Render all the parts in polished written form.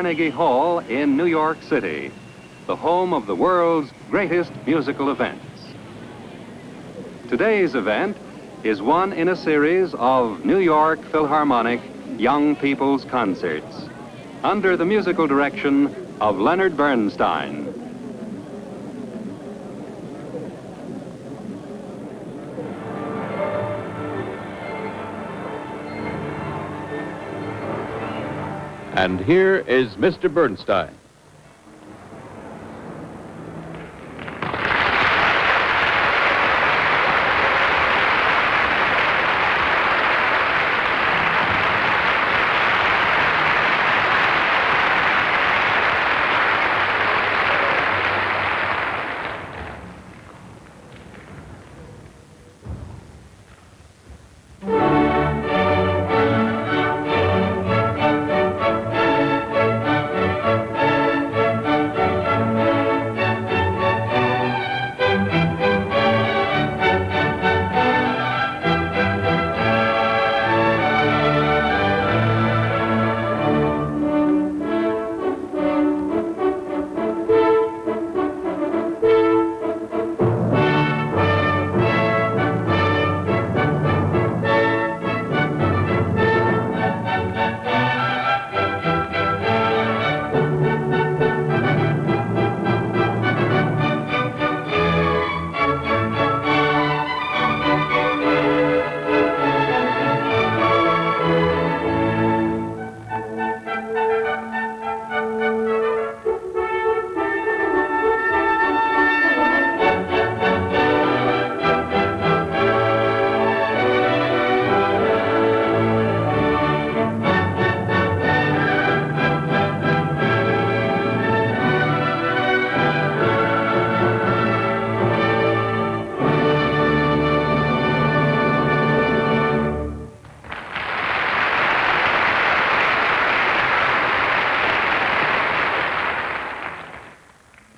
Carnegie Hall in New York City, the home of the world's greatest musical events. Today's event is one in a series of New York Philharmonic Young People's Concerts under the musical direction of Leonard Bernstein. And here is Mr. Bernstein.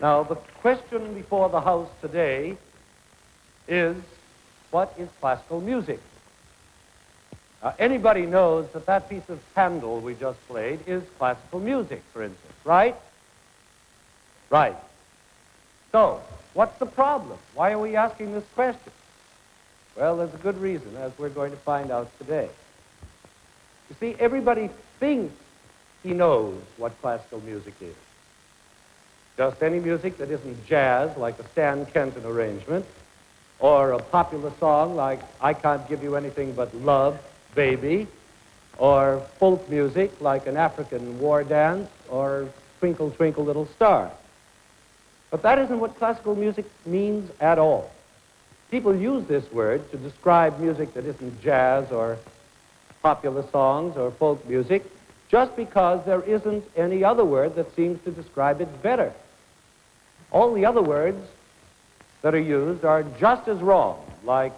Now, the question before the House today is, what is classical music? Anybody knows that that piece of Handel we just played is classical music, for instance, right? Right. So, what's the problem? Why are we asking this question? Well, there's a good reason, as we're going to find out today. You see, everybody thinks he knows what classical music is. Just any music that isn't jazz, like a Stan Kenton arrangement, or a popular song like I Can't Give You Anything But Love, Baby, or folk music like an African war dance, or Twinkle, Twinkle, Little Star. But that isn't what classical music means at all. People use this word to describe music that isn't jazz or popular songs or folk music, just because there isn't any other word that seems to describe it better. All the other words that are used are just as wrong, like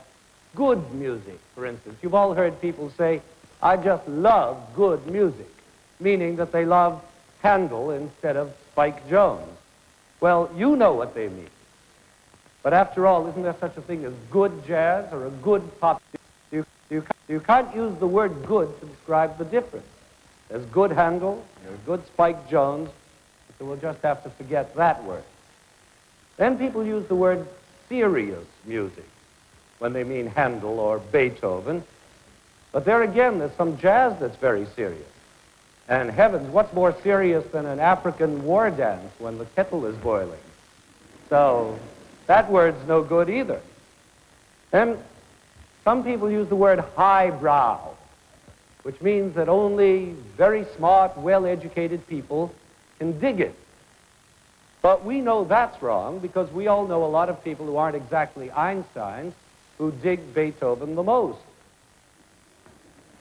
good music, for instance. You've all heard people say, I just love good music, meaning that they love Handel instead of Spike Jones. Well, you know what they mean. But after all, isn't there such a thing as good jazz or a good pop? You can't use the word good to describe the difference. There's good Handel, there's good Spike Jones, so we'll just have to forget that word. Then people use the word serious music when they mean Handel or Beethoven. But there again, there's some jazz that's very serious. And heavens, what's more serious than an African war dance when the kettle is boiling? So that word's no good either. Then some people use the word highbrow, which means that only very smart, well-educated people can dig it. But we know that's wrong because we all know a lot of people who aren't exactly Einsteins who dig Beethoven the most.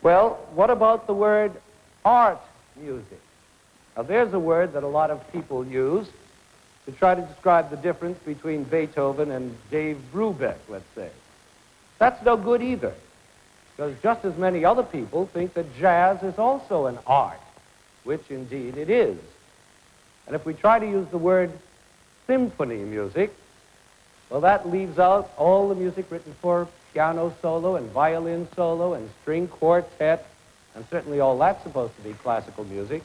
Well, what about the word art music? Now, there's a word that a lot of people use to try to describe the difference between Beethoven and Dave Brubeck, let's say. That's no good either, because just as many other people think that jazz is also an art, which indeed it is. And if we try to use the word symphony music, well, that leaves out all the music written for piano solo and violin solo and string quartet, and certainly all that's supposed to be classical music.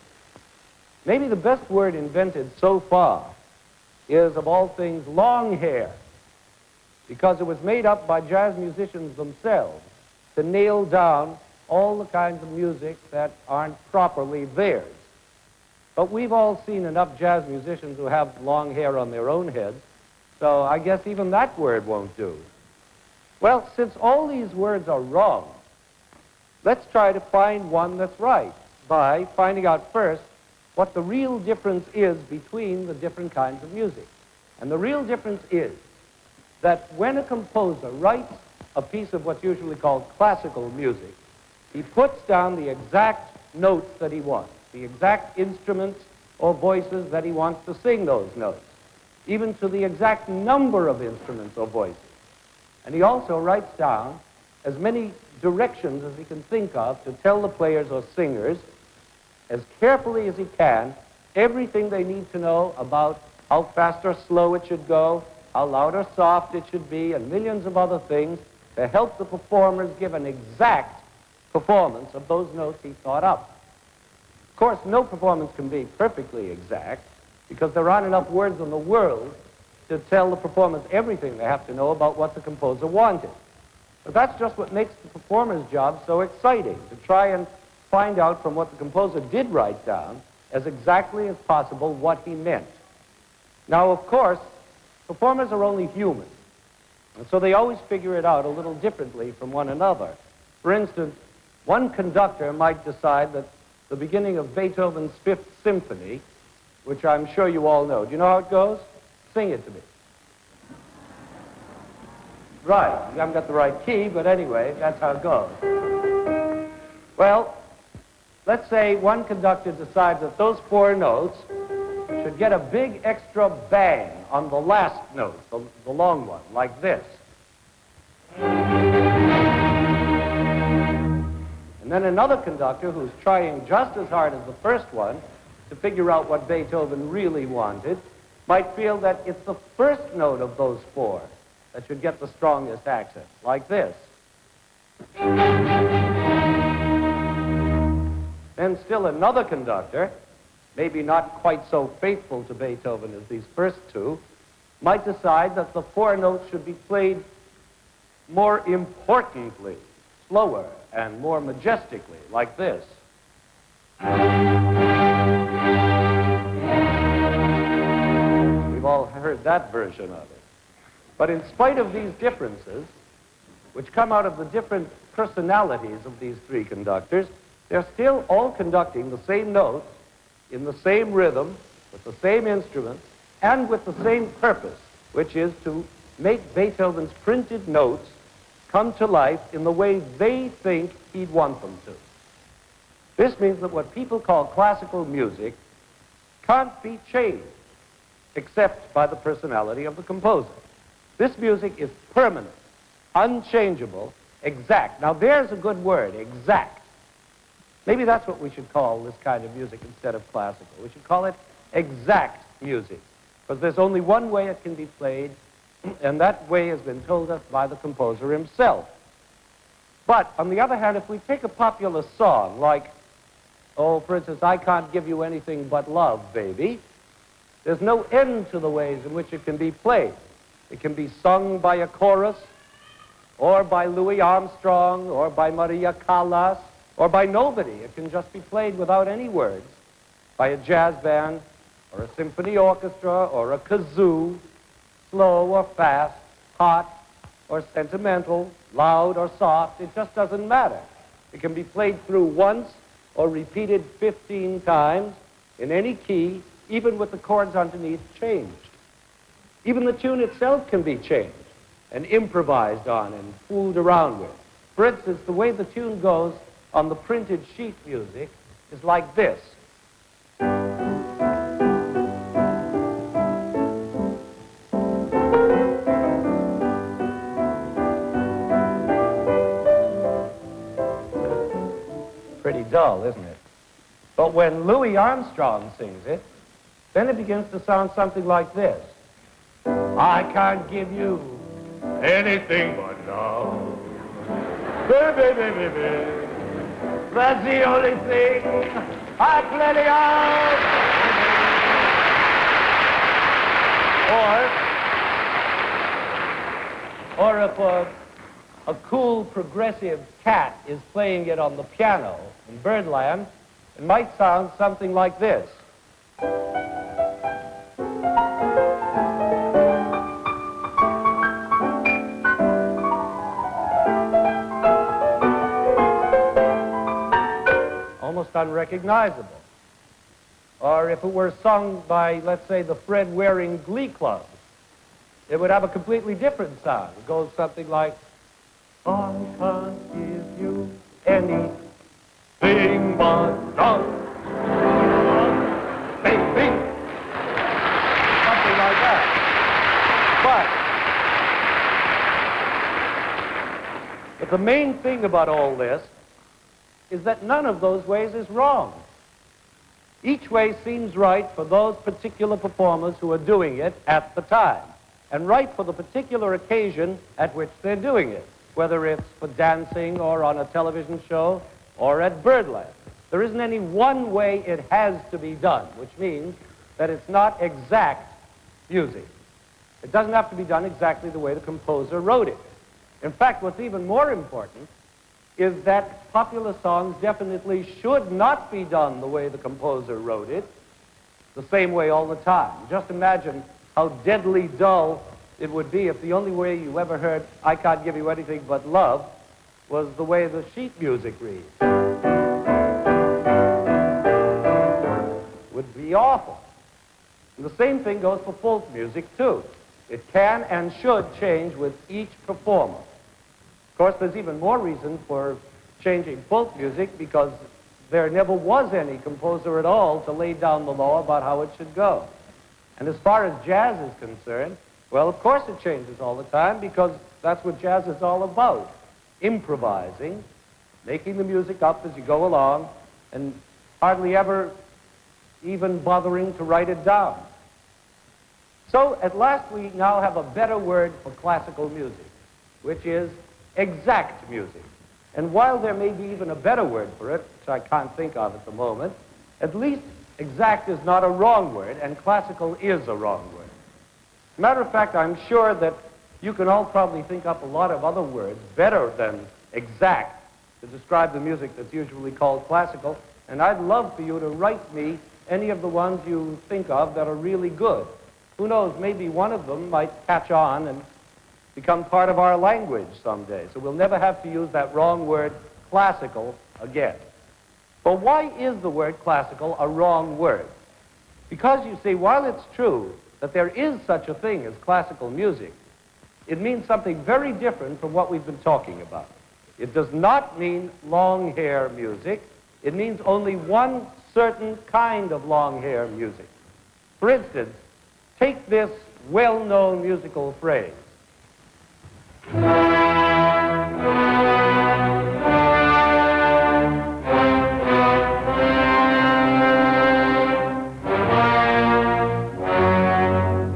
Maybe the best word invented so far is, of all things, long hair, because it was made up by jazz musicians themselves to nail down all the kinds of music that aren't properly theirs. But we've all seen enough jazz musicians who have long hair on their own heads, so I guess even that word won't do. Well, since all these words are wrong, let's try to find one that's right by finding out first what the real difference is between the different kinds of music. And the real difference is that when a composer writes a piece of what's usually called classical music, he puts down the exact notes that he wants, the exact instruments or voices that he wants to sing those notes, even to the exact number of instruments or voices. And he also writes down as many directions as he can think of to tell the players or singers, as carefully as he can, everything they need to know about how fast or slow it should go, how loud or soft it should be, and millions of other things to help the performers give an exact performance of those notes he thought up. Of course, no performance can be perfectly exact, because there aren't enough words in the world to tell the performers everything they have to know about what the composer wanted. But that's just what makes the performer's job so exciting, to try and find out from what the composer did write down as exactly as possible what he meant. Now, of course, performers are only human, and so they always figure it out a little differently from one another. For instance, one conductor might decide that the beginning of Beethoven's Fifth Symphony, which I'm sure you all know. Do you know how it goes? Sing it to me. Right, you haven't got the right key, but anyway, that's how it goes. Well, let's say one conductor decides that those four notes should get a big extra bang on the last note, the long one, like this. And then another conductor who's trying just as hard as the first one to figure out what Beethoven really wanted might feel that it's the first note of those four that should get the strongest accent, like this. Then still another conductor, maybe not quite so faithful to Beethoven as these first two, might decide that the four notes should be played more importantly, slower, and more majestically, like this. We've all heard that version of it. But in spite of these differences, which come out of the different personalities of these three conductors, they're still all conducting the same notes in the same rhythm, with the same instruments, and with the same purpose, which is to make Beethoven's printed notes come to life in the way they think he'd want them to. This means that what people call classical music can't be changed except by the personality of the composer. This music is permanent, unchangeable, exact. Now there's a good word, exact. Maybe that's what we should call this kind of music instead of classical. We should call it exact music, because there's only one way it can be played, and that way has been told us by the composer himself. But on the other hand, if we take a popular song like, oh, for instance, I Can't Give You Anything But Love, Baby, there's no end to the ways in which it can be played. It can be sung by a chorus, or by Louis Armstrong, or by Maria Callas, or by nobody. It can just be played without any words by a jazz band, or a symphony orchestra, or a kazoo, slow or fast, hot or sentimental, loud or soft. It just doesn't matter. It can be played through once or repeated 15 times in any key, even with the chords underneath changed. Even the tune itself can be changed and improvised on and fooled around with. For instance, the way the tune goes on the printed sheet music is like this. Pretty dull, isn't it? But when Louis Armstrong sings it, then it begins to sound something like this. I can't give you anything but love. Baby, baby, baby. That's the only thing I plenty of. Or if a cool progressive cat is playing it on the piano in Birdland, it might sound something like this. Almost unrecognizable. Or if it were sung by, let's say, the Fred Waring Glee Club, it would have a completely different sound. It goes something like, I can't give you anything but love, baby. Something like that. But the main thing about all this is that none of those ways is wrong. Each way seems right for those particular performers who are doing it at the time, and right for the particular occasion at which they're doing it, whether it's for dancing or on a television show or at Birdland. There isn't any one way it has to be done, which means that it's not exact music. It doesn't have to be done exactly the way the composer wrote it. In fact, what's even more important is that popular songs definitely should not be done the way the composer wrote it, the same way all the time. Just imagine how deadly dull it would be if the only way you ever heard I Can't Give You Anything But Love was the way the sheet music reads. It would be awful. And the same thing goes for folk music, too. It can and should change with each performer. Of course, there's even more reason for changing folk music because there never was any composer at all to lay down the law about how it should go. And as far as jazz is concerned, well, of course it changes all the time because that's what jazz is all about. Improvising, making the music up as you go along, and hardly ever even bothering to write it down. So at last we now have a better word for classical music, which is exact music. And while there may be even a better word for it, which I can't think of at the moment, at least exact is not a wrong word, and classical is a wrong word. As a matter of fact, I'm sure that you can all probably think up a lot of other words better than exact to describe the music that's usually called classical, and I'd love for you to write me any of the ones you think of that are really good. Who knows, maybe one of them might catch on and become part of our language someday, so we'll never have to use that wrong word, classical, again. But why is the word classical a wrong word? Because, you see, while it's true that there is such a thing as classical music, it means something very different from what we've been talking about. It does not mean long hair music. It means only one certain kind of long hair music. For instance, take this well-known musical phrase. You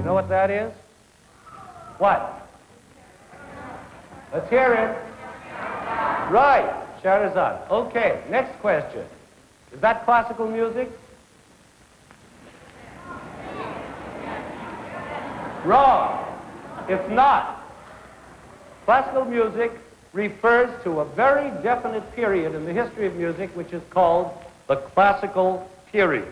know what that is? What? Let's hear it. Right, Scheherazade. Okay, next question. Is that classical music? Wrong. It's not. Classical music refers to a very definite period in the history of music which is called the classical period.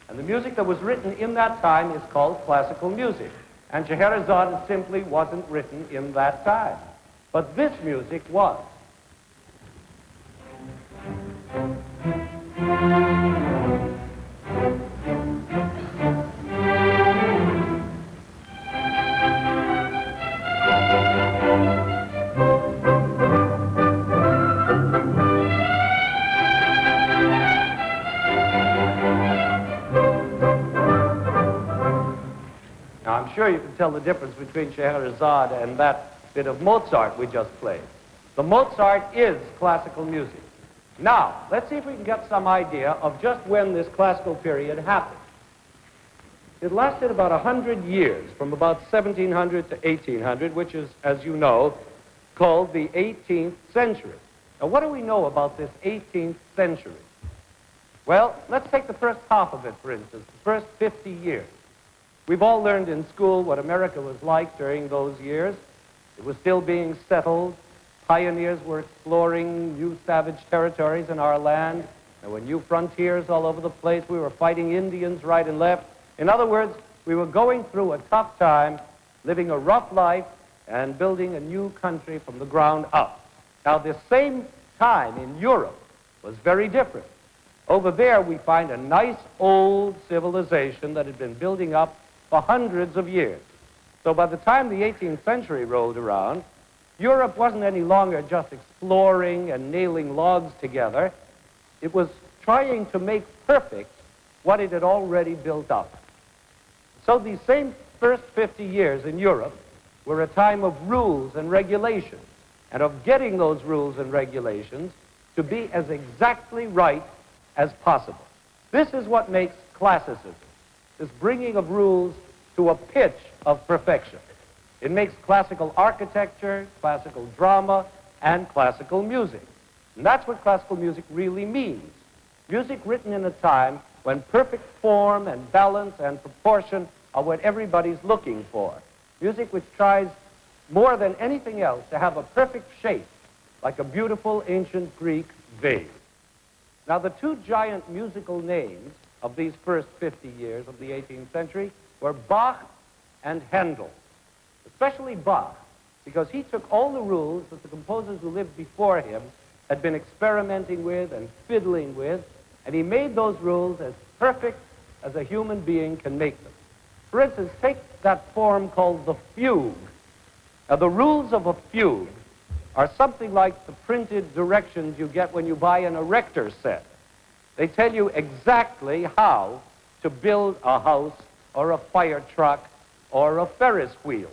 And the music that was written in that time is called classical music. And Scheherazade simply wasn't written in that time. But this music was. Now, I'm sure you can tell the difference between Scheherazade and that bit of Mozart we just played. The Mozart is classical music. Now, let's see if we can get some idea of just when this classical period happened. It lasted about 100 years, from about 1700 to 1800, which is, as you know, called the 18th century. Now, what do we know about this 18th century? Well, let's take the first half of it, for instance, the first 50 years. We've all learned in school what America was like during those years. It was still being settled. Pioneers were exploring new savage territories in our land. There were new frontiers all over the place. We were fighting Indians right and left. In other words, we were going through a tough time, living a rough life, and building a new country from the ground up. Now, this same time in Europe was very different. Over there, we find a nice old civilization that had been building up for hundreds of years. So by the time the 18th century rolled around, Europe wasn't any longer just exploring and nailing logs together. It was trying to make perfect what it had already built up. So these same first 50 years in Europe were a time of rules and regulations, and of getting those rules and regulations to be as exactly right as possible. This is what makes classicism, this bringing of rules to a pitch of perfection. It makes classical architecture, classical drama, and classical music. And that's what classical music really means. Music written in a time when perfect form and balance and proportion are what everybody's looking for. Music which tries more than anything else to have a perfect shape, like a beautiful ancient Greek vase. Now, the two giant musical names of these first 50 years of the 18th century were Bach and Handel. Especially Bach, because he took all the rules that the composers who lived before him had been experimenting with and fiddling with, and he made those rules as perfect as a human being can make them. For instance, take that form called the fugue. Now, the rules of a fugue are something like the printed directions you get when you buy an erector set. They tell you exactly how to build a house or a fire truck or a Ferris wheel.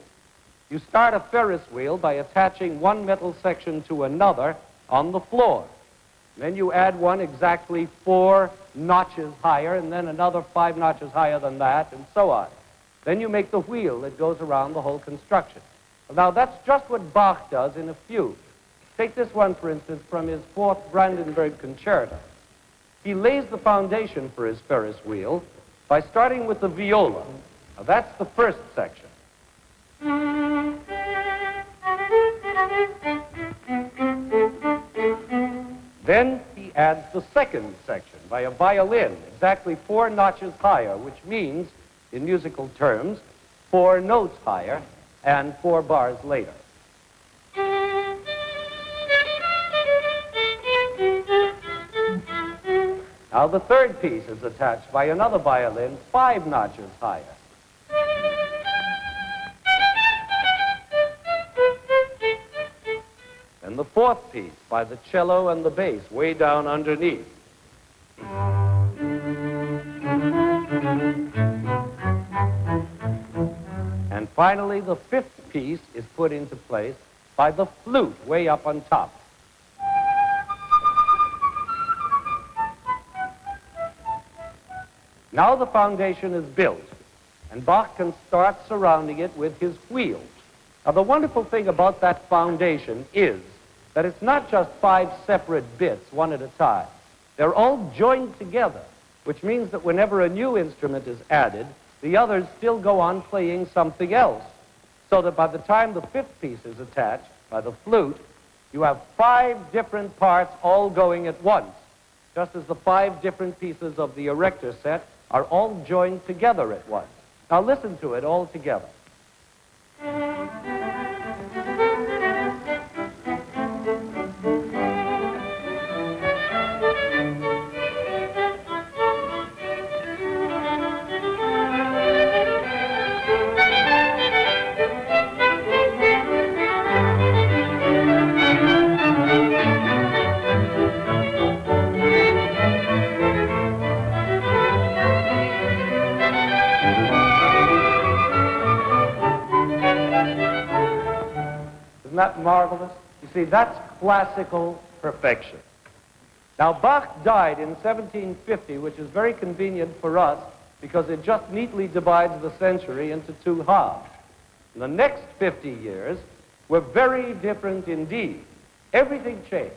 You start a Ferris wheel by attaching one metal section to another on the floor. Then you add one exactly 4 notches higher, and then another 5 notches higher than that, and so on. Then you make the wheel that goes around the whole construction. Now, that's just what Bach does in a fugue. Take this one, for instance, from his 4th Brandenburg Concerto. He lays the foundation for his Ferris wheel by starting with the viola. Now, that's the first section. Then he adds the second section by a violin, exactly 4 notches higher, which means, in musical terms, 4 notes higher and 4 bars later. Now the third piece is attached by another violin 5 notches higher. And the fourth piece by the cello and the bass way down underneath. And finally, the fifth piece is put into place by the flute way up on top. Now the foundation is built, and Bach can start surrounding it with his wheels. Now, the wonderful thing about that foundation is that it's not just 5 separate bits, one at a time. They're all joined together, which means that whenever a new instrument is added, the others still go on playing something else. So that by the time the fifth piece is attached, by the flute, you have 5 different parts all going at once, just as the 5 different pieces of the erector set are all joined together at once. Now listen to it all together. Isn't that marvelous? You see, that's classical perfection. Now, Bach died in 1750, which is very convenient for us because it just neatly divides the century into 2 halves. The next 50 years were very different indeed. Everything changed.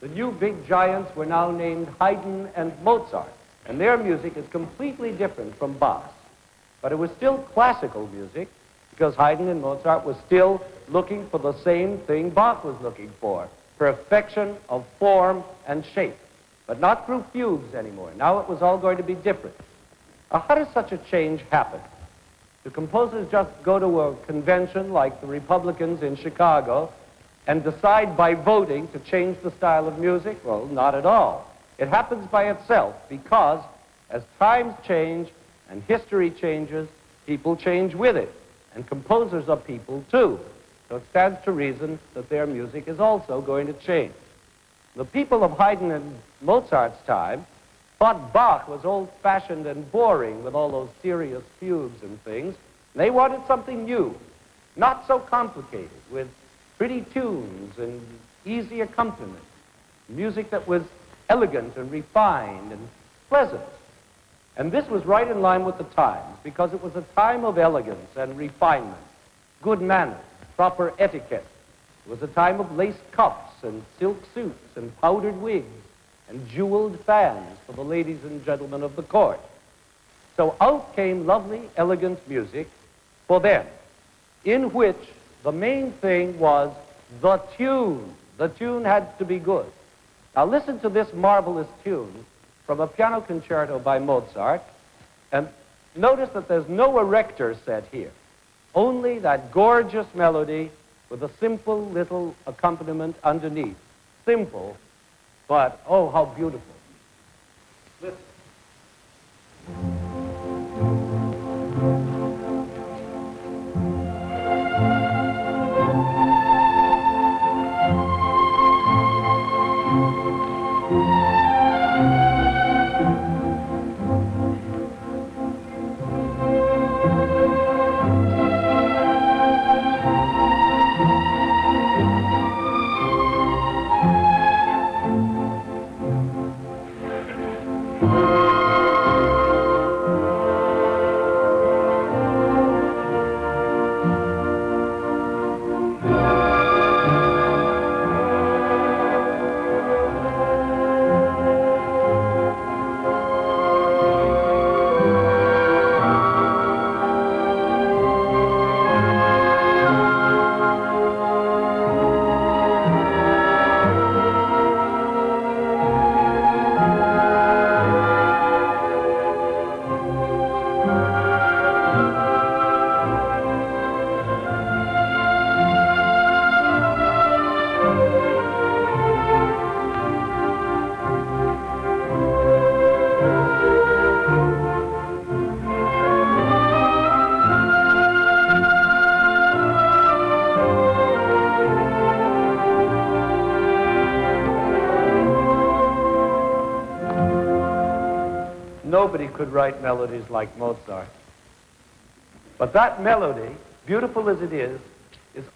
The new big giants were now named Haydn and Mozart, and their music is completely different from Bach's. But it was still classical music because Haydn and Mozart were still looking for the same thing Bach was looking for, perfection of form and shape, but not through fugues anymore. Now it was all going to be different. Now, how does such a change happen? Do composers just go to a convention like the Republicans in Chicago and decide by voting to change the style of music? Well, not at all. It happens by itself because as times change and history changes, people change with it. And composers are people too. So it stands to reason that their music is also going to change. The people of Haydn and Mozart's time thought Bach was old-fashioned and boring with all those serious fugues and things. They wanted something new, not so complicated, with pretty tunes and easy accompaniment, music that was elegant and refined and pleasant. And this was right in line with the times, because it was a time of elegance and refinement, good manners, proper etiquette. It was a time of lace cuffs and silk suits and powdered wigs and jeweled fans for the ladies and gentlemen of the court. So out came lovely, elegant music for them, in which the main thing was the tune. The tune had to be good. Now listen to this marvelous tune from a piano concerto by Mozart, and notice that there's no erector set here, only that gorgeous melody with a simple little accompaniment underneath. Simple, but oh, how beautiful. Listen. Nobody could write melodies like Mozart. But that melody, beautiful as it is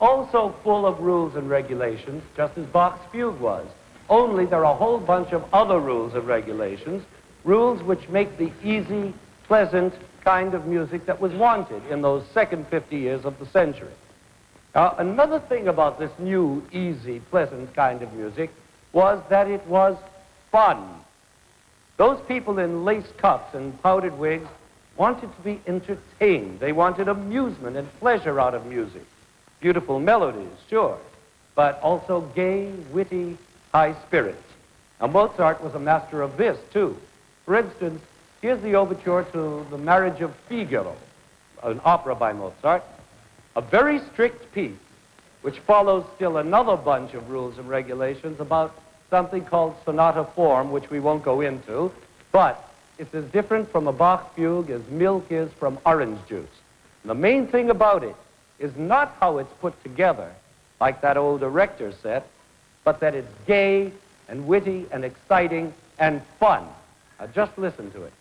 also full of rules and regulations, just as Bach's fugue was. Only there are a whole bunch of other rules and regulations, rules which make the easy, pleasant kind of music that was wanted in those second 50 years of the century. Now, another thing about this new, easy, pleasant kind of music was that it was fun. Those people in lace cuffs and powdered wigs wanted to be entertained. They wanted amusement and pleasure out of music. Beautiful melodies, sure, but also gay, witty, high spirits. Now, Mozart was a master of this, too. For instance, here's the overture to The Marriage of Figaro, an opera by Mozart, a very strict piece, which follows still another bunch of rules and regulations about something called sonata form, which we won't go into, but it's as different from a Bach fugue as milk is from orange juice. And the main thing about it is not how it's put together, like that old erector set, but that it's gay and witty and exciting and fun. Now just listen to it.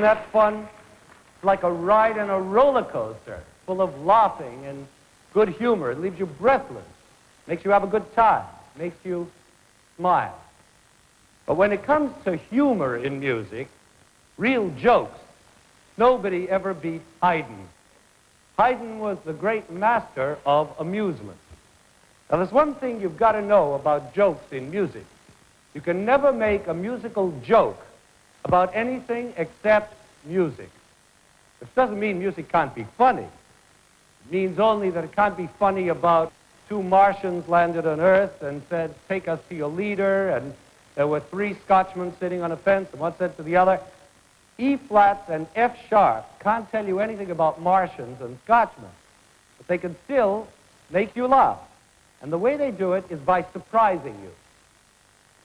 Isn't that fun? It's like a ride in a roller coaster, full of laughing and good humor. It leaves you breathless, makes you have a good time, makes you smile. But when it comes to humor in music, real jokes, nobody ever beat Haydn. Haydn was the great master of amusement. Now, there's one thing you've got to know about jokes in music. You can never make a musical joke about anything except music. Which doesn't mean music can't be funny. It means only that it can't be funny about two Martians landed on Earth and said, "Take us to your leader," and there were three Scotchmen sitting on a fence, and one said to the other. E-flats and F-sharps can't tell you anything about Martians and Scotchmen, but they can still make you laugh. And the way they do it is by surprising you.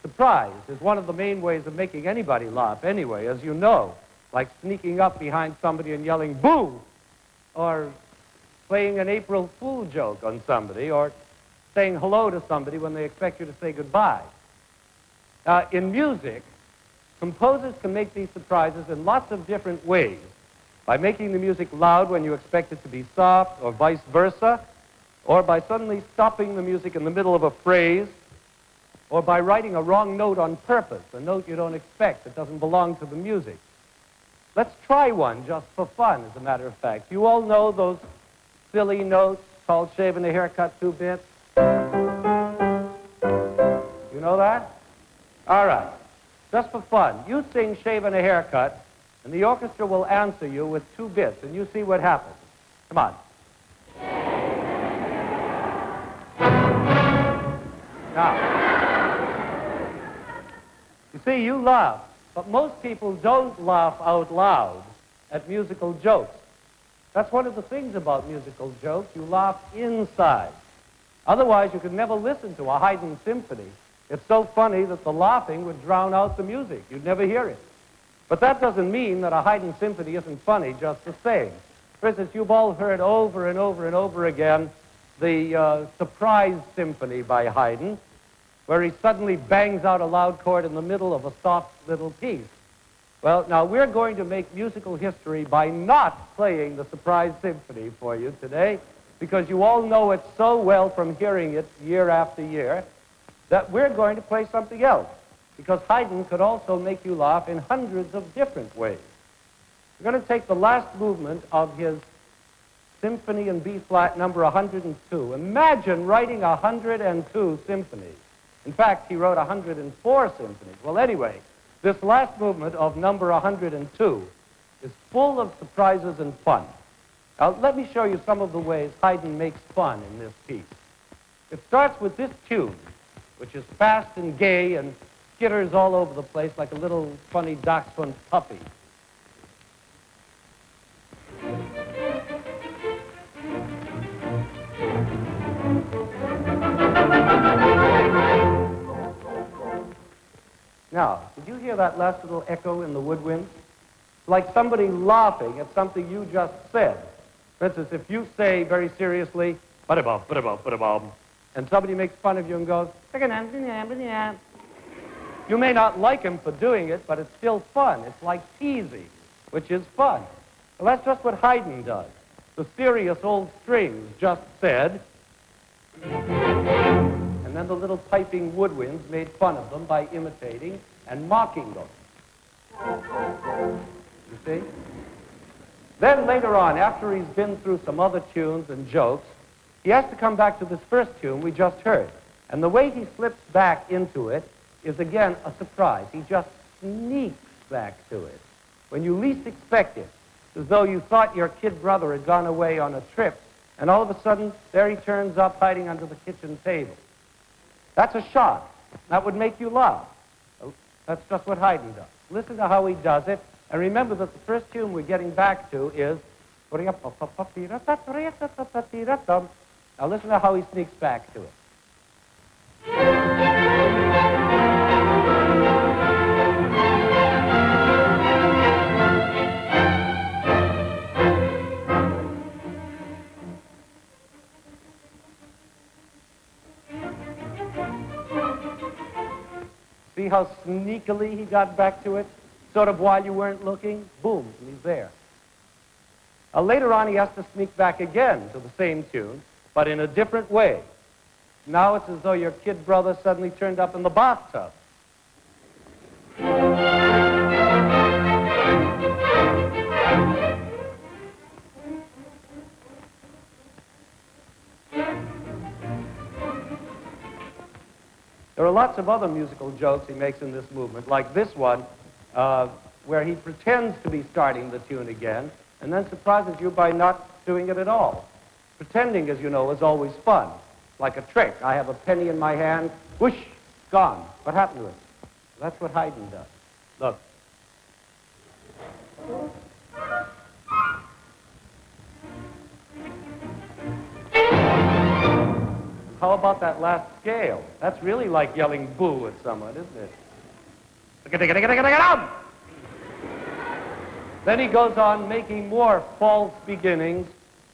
Surprise is one of the main ways of making anybody laugh anyway, as you know, like sneaking up behind somebody and yelling, "Boo!" or playing an April Fool joke on somebody, or saying hello to somebody when they expect you to say goodbye. In music, composers can make these surprises in lots of different ways. By making the music loud when you expect it to be soft, or vice versa, or by suddenly stopping the music in the middle of a phrase, or by writing a wrong note on purpose, a note you don't expect that doesn't belong to the music. Let's try one just for fun, as a matter of fact. You all know those silly notes called shaving a haircut 2 bits? You know that? All right. Just for fun, you sing "Shaving a Haircut," and the orchestra will answer you with 2 bits, and you see what happens. Come on. Now, you see, you laugh, but most people don't laugh out loud at musical jokes. That's one of the things about musical jokes. You laugh inside. Otherwise, you could never listen to a Haydn symphony. It's so funny that the laughing would drown out the music. You'd never hear it. But that doesn't mean that a Haydn symphony isn't funny just the same. For instance, you've all heard over and over and over again the Surprise Symphony by Haydn, where he suddenly bangs out a loud chord in the middle of a soft little piece. Well, now we're going to make musical history by not playing the Surprise Symphony for you today, because you all know it so well from hearing it year after year, that we're going to play something else, because Haydn could also make you laugh in hundreds of different ways. We're going to take the last movement of his Symphony in B-flat number 102. Imagine writing 102 symphonies. In fact, he wrote 104 symphonies. Well, anyway, this last movement of number 102 is full of surprises and fun. Now, let me show you some of the ways Haydn makes fun in this piece. It starts with this tune, which is fast and gay and skitters all over the place like a little funny dachshund puppy. Now, did you hear that last little echo in the woodwind? Like somebody laughing at something you just said. For instance, if you say very seriously, "Ba-da-bum, ba-da-bum, ba-da-bum," and somebody makes fun of you and goes, you may not like him for doing it, but it's still fun. It's like teasing, which is fun. Well, that's just what Haydn does. The serious old strings just said, and then the little piping woodwinds made fun of them by imitating and mocking them. You see? Then later on, after he's been through some other tunes and jokes, he has to come back to this first tune we just heard. And the way he slips back into it is, again, a surprise. He just sneaks back to it when you least expect it, as though you thought your kid brother had gone away on a trip, and all of a sudden, there he turns up hiding under the kitchen table. That's a shock. That would make you laugh. That's just what Haydn does. Listen to how he does it, and remember that the first tune we're getting back to is... Now listen to how he sneaks back to it. See how sneakily he got back to it? sort of while you weren't looking, boom, and he's there. Later on, he has to sneak back again to the same tune, but in a different way. Now it's as though your kid brother suddenly turned up in the bathtub. There are lots of other musical jokes he makes in this movement, like this one, where he pretends to be starting the tune again, and then surprises you by not doing it at all. Pretending, as you know, is always fun, like a trick. I have a penny in my hand, whoosh, gone. What happened to it? That's what Haydn does. Look. How about that last scale? That's really like yelling boo at someone, isn't it? Then he goes on making more false beginnings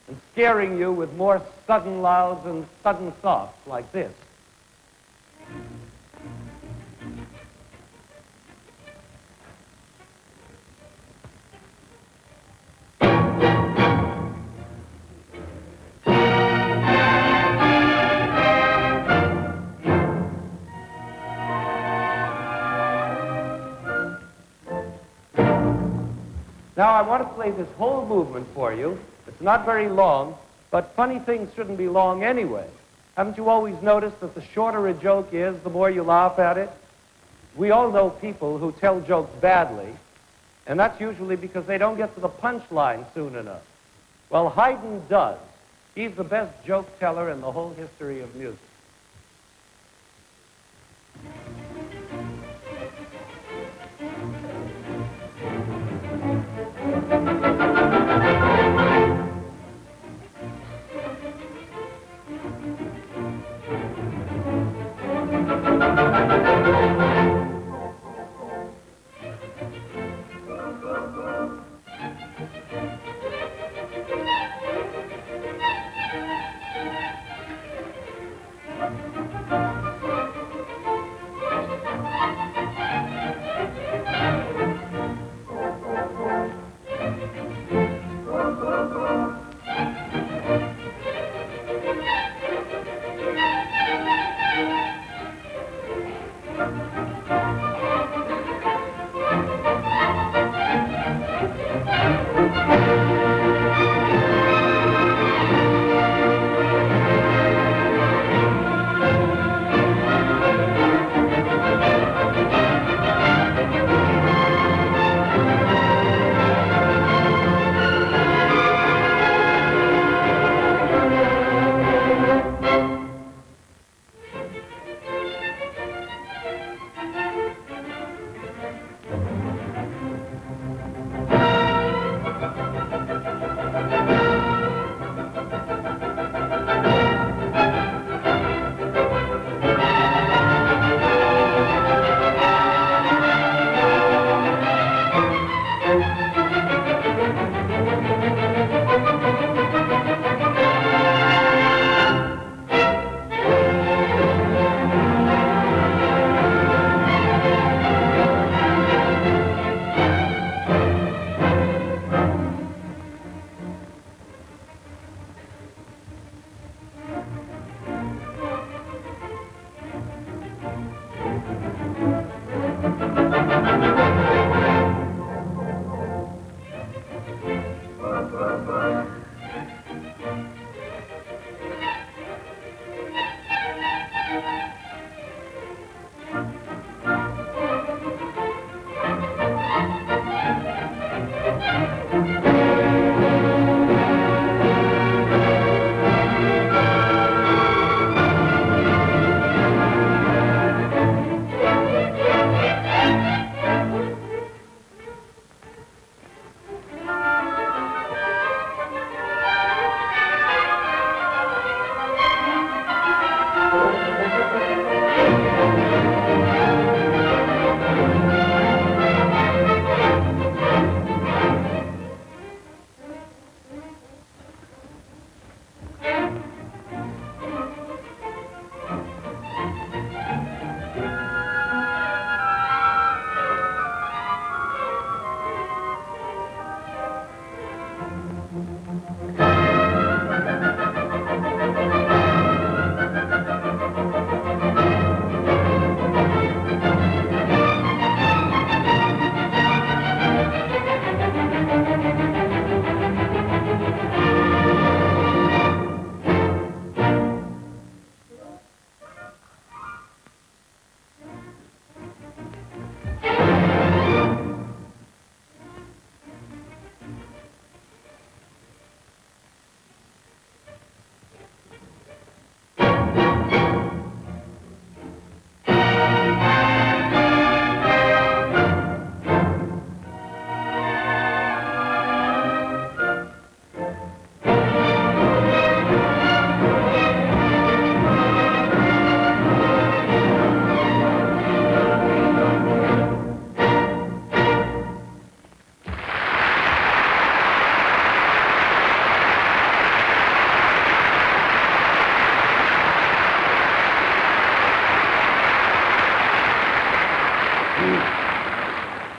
and scaring you with more sudden louds and sudden softs like this. Now, I want to play this whole movement for you. It's not very long, but funny things shouldn't be long anyway. Haven't you always noticed that the shorter a joke is, the more you laugh at it? We all know people who tell jokes badly, and that's usually because they don't get to the punchline soon enough. Well, Haydn does. He's the best joke teller in the whole history of music.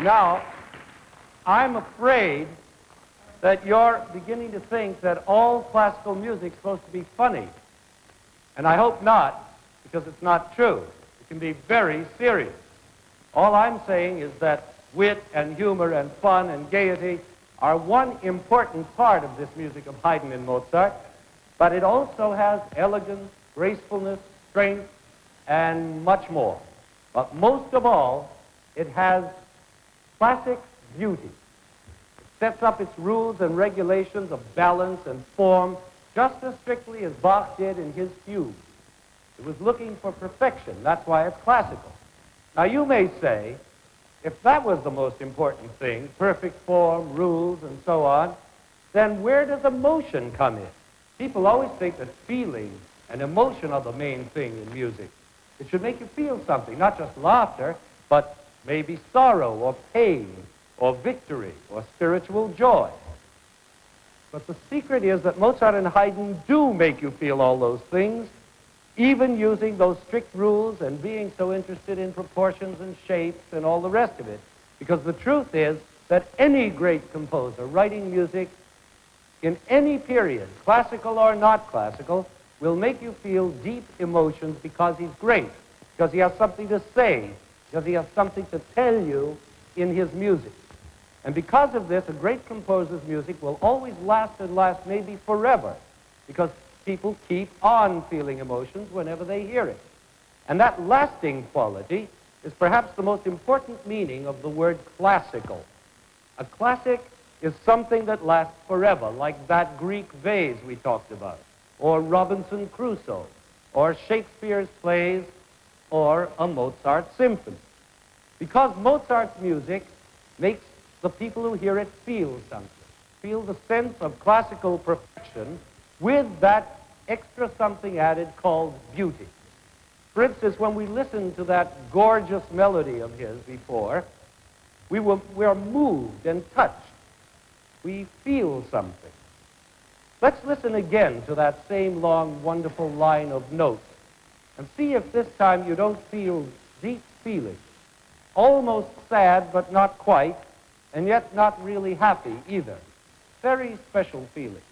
Now, I'm afraid that you're beginning to think that all classical music is supposed to be funny. And I hope not, because it's not true. It can be very serious. All I'm saying is that wit and humor and fun and gaiety are one important part of this music of Haydn and Mozart, but it also has elegance, gracefulness, strength, and much more. But most of all, it has classic beauty. It sets up its rules and regulations of balance and form just as strictly as Bach did in his fugues. It was looking for perfection. That's why it's classical. Now, you may say, if that was the most important thing, perfect form, rules, and so on, then where does emotion come in? People always think that feeling and emotion are the main thing in music. It should make you feel something, not just laughter, but maybe sorrow or pain or victory or spiritual joy. But the secret is that Mozart and Haydn do make you feel all those things, even using those strict rules and being so interested in proportions and shapes and all the rest of it. Because the truth is that any great composer writing music in any period, classical or not classical, will make you feel deep emotions because he's great, because he has something to say, because he has something to tell you in his music. And because of this, a great composer's music will always last and last maybe forever, because people keep on feeling emotions whenever they hear it. And that lasting quality is perhaps the most important meaning of the word classical. A classic is something that lasts forever, like that Greek vase we talked about, or Robinson Crusoe, or Shakespeare's plays, or a Mozart symphony. Because Mozart's music makes the people who hear it feel something, feel the sense of classical perfection with that extra something added called beauty. For instance, when we listened to that gorgeous melody of his before, we are moved and touched. We feel something. Let's listen again to that same long, wonderful line of notes and see if this time you don't feel deep feeling, almost sad but not quite, and yet not really happy either. Very special feeling.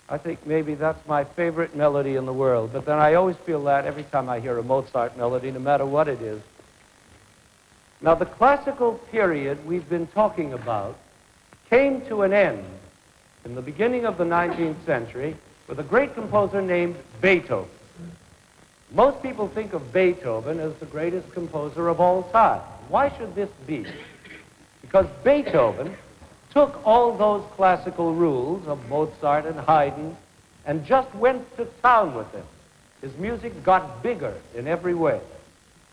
I think maybe that's my favorite melody in the world, but then I always feel that every time I hear a Mozart melody, no matter what it is. Now, the classical period we've been talking about came to an end in the beginning of the 19th century with a great composer named Beethoven. Most people think of Beethoven as the greatest composer of all time. Why should this be? Because Beethoven took all those classical rules of Mozart and Haydn and just went to town with them. His music got bigger in every way.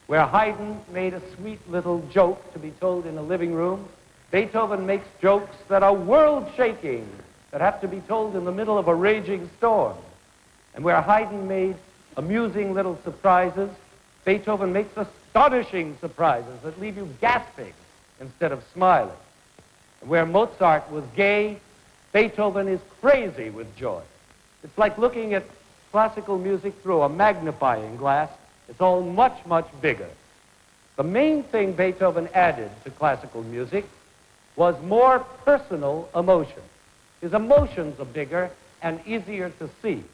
Where Haydn made a sweet little joke to be told in a living room, Beethoven makes jokes that are world-shaking, that have to be told in the middle of a raging storm. And where Haydn made amusing little surprises, Beethoven makes astonishing surprises that leave you gasping instead of smiling. And where Mozart was gay, Beethoven is crazy with joy. It's like looking at classical music through a magnifying glass. It's all much, much bigger. The main thing Beethoven added to classical music was more personal emotion. His emotions are bigger and easier to see.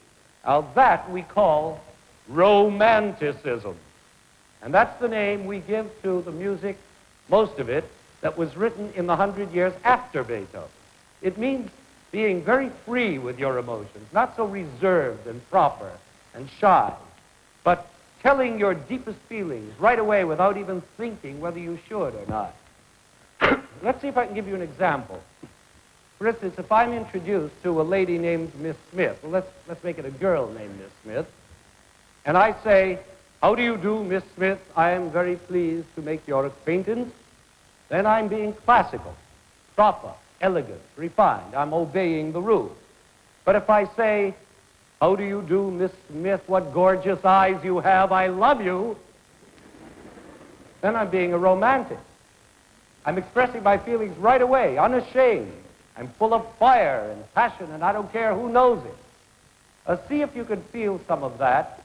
Now that we call romanticism. And that's the name we give to the music, most of it, that was written in the 100 years after Beethoven. It means being very free with your emotions, not so reserved and proper and shy, but telling your deepest feelings right away without even thinking whether you should or not. Let's see if I can give you an example. For instance, if I'm introduced to a lady named Miss Smith, well, let's make it a girl named Miss Smith, and I say, "How do you do, Miss Smith? I am very pleased to make your acquaintance." Then I'm being classical, proper, elegant, refined. I'm obeying the rules. But if I say, "How do you do, Miss Smith? What gorgeous eyes you have. I love you," then I'm being a romantic. I'm expressing my feelings right away, unashamed. I'm full of fire and passion, and I don't care who knows it. See if you can feel some of that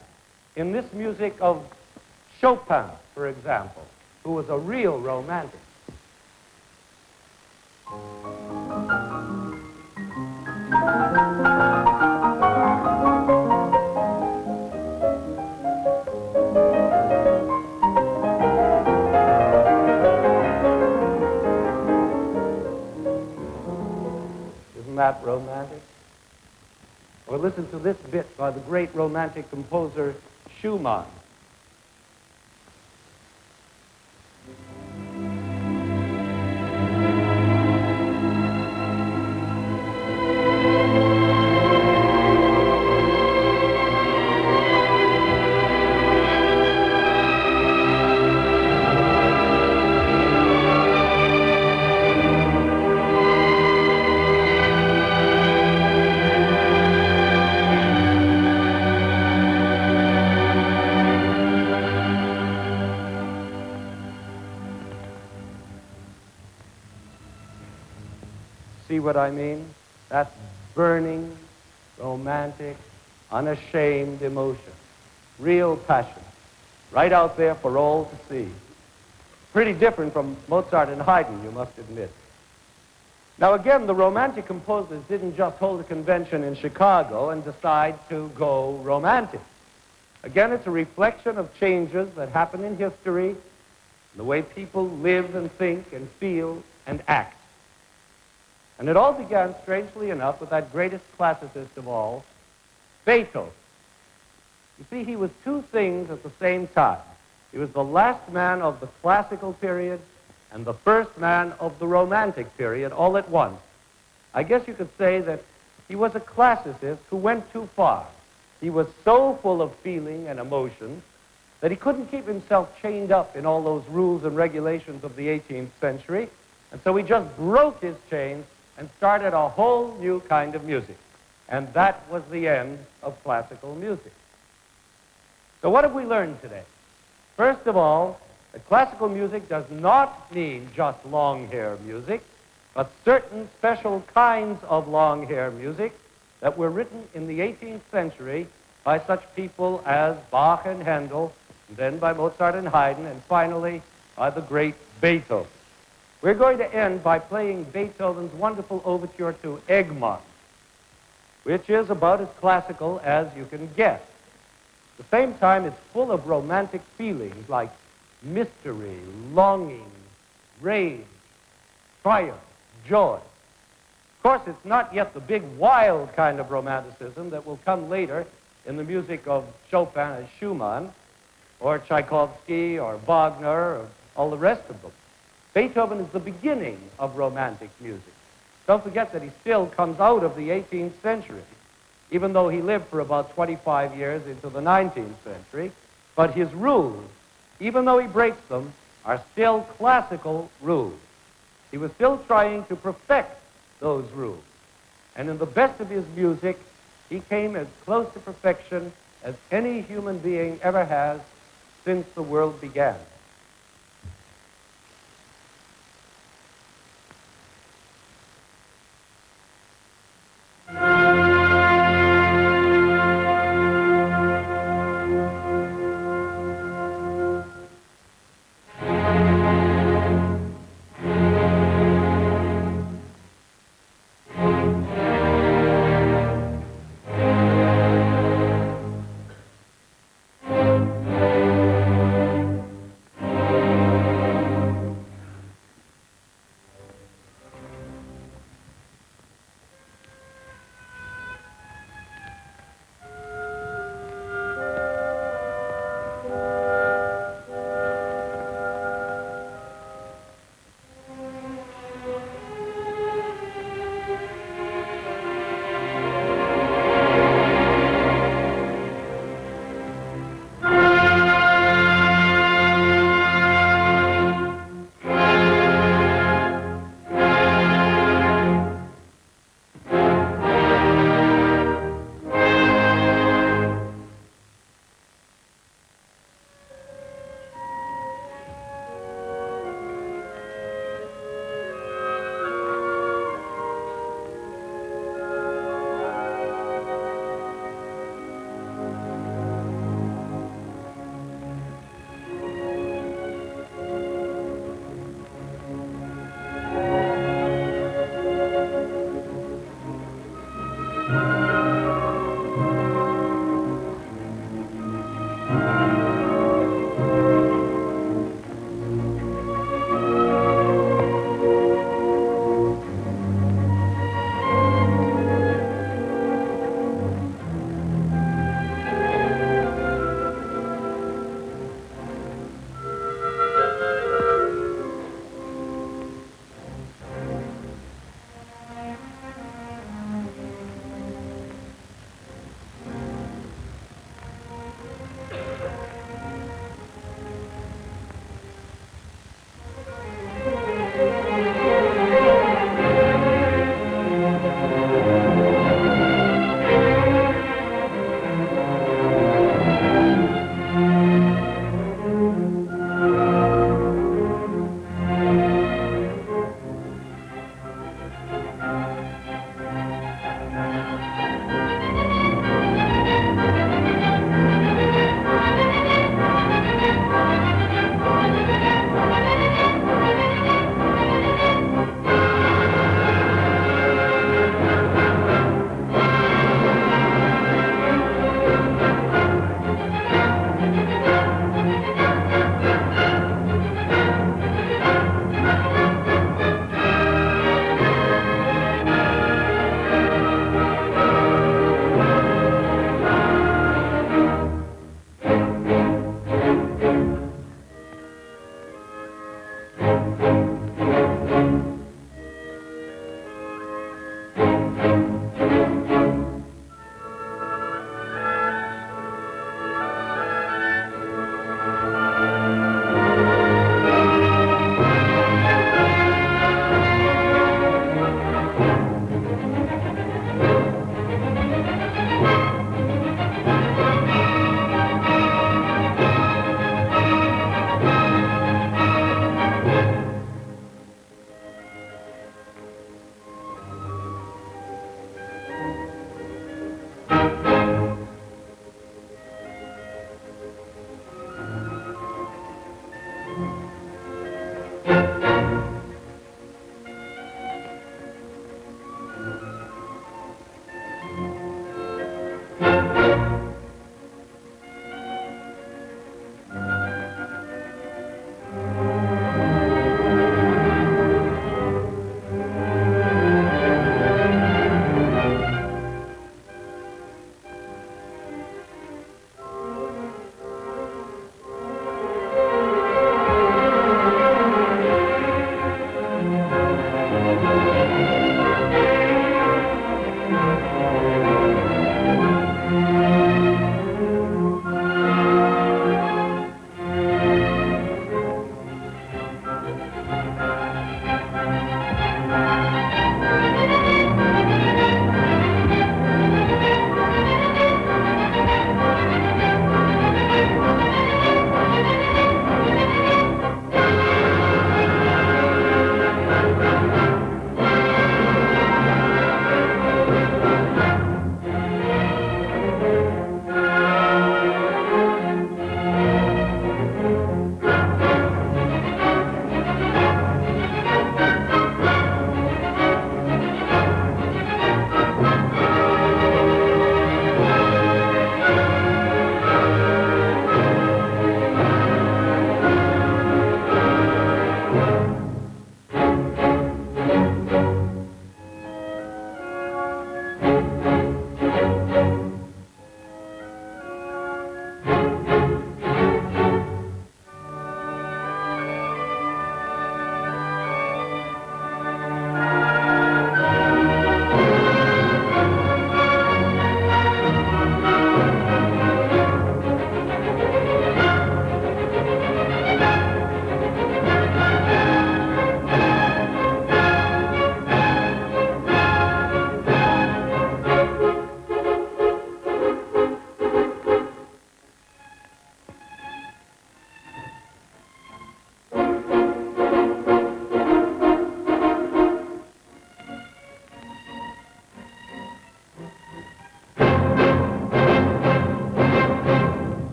in this music of Chopin, for example, who was a real romantic. Isn't that romantic? Or listen to this bit by the great romantic composer Schumann. See what I mean? That's burning, romantic, unashamed emotion. Real passion. Right out there for all to see. Pretty different from Mozart and Haydn, you must admit. Now again, the romantic composers didn't just hold a convention in Chicago and decide to go romantic. Again, it's a reflection of changes that happen in history, the way people live and think and feel and act. And it all began, strangely enough, with that greatest classicist of all, Beethoven. You see, he was two things at the same time. He was the last man of the classical period and the first man of the romantic period all at once. I guess you could say that he was a classicist who went too far. He was so full of feeling and emotion that he couldn't keep himself chained up in all those rules and regulations of the 18th century, and so he just broke his chains and started a whole new kind of music. And that was the end of classical music. So what have we learned today? First of all, that classical music does not mean just long hair music, but certain special kinds of long hair music that were written in the 18th century by such people as Bach and Handel, and then by Mozart and Haydn, and finally by the great Beethoven. We're going to end by playing Beethoven's wonderful overture to Egmont, which is about as classical as you can get. At the same time, it's full of romantic feelings like mystery, longing, rage, triumph, joy. Of course, it's not yet the big, wild kind of romanticism that will come later in the music of Chopin and Schumann, or Tchaikovsky, or Wagner, or all the rest of them. Beethoven is the beginning of romantic music. Don't forget that he still comes out of the 18th century, even though he lived for about 25 years into the 19th century. But his rules, even though he breaks them, are still classical rules. He was still trying to perfect those rules. And in the best of his music, he came as close to perfection as any human being ever has, since the world began.